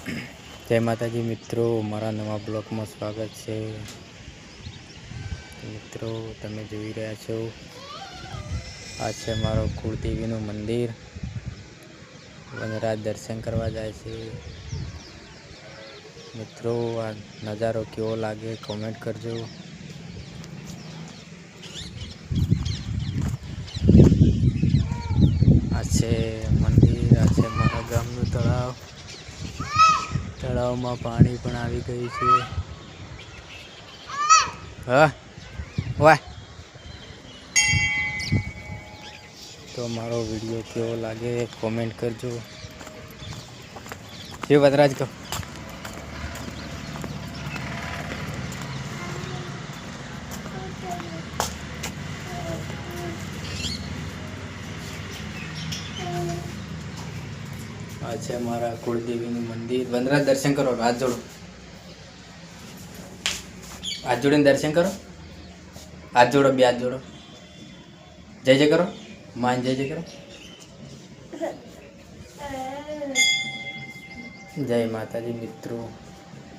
જય માતાજી મિત્રો, મારા નવા બ્લોગમાં સ્વાગત છે। મિત્રો તમે જોઈ રહ્યા છો, આ છે મારો કુળદેવીનું મંદિર। વનરાજ દર્શન કરવા જાય છે। મિત્રો આ નજારો કેવો લાગે કોમેન્ટ કરજો। આ છે મંદિર, આ છે મારા ગામનું તળાવ। તળાવમાં પાણી પણ આવી ગયું છે। હા વાહ, તો મારો વિડીયો કેવો લાગે કોમેન્ટ કરજો। જે વનરાજ કહો, આ છે મારા કુળદેવીનું મંદિર। વનરાજ દર્શન કરો, હાથ જોડો, હાથ જોડીને દર્શન કરો। હાથ જોડો, બે હાથ જોડો, જય જય કરો, માન જય જય કરો। જય માતાજી મિત્રો।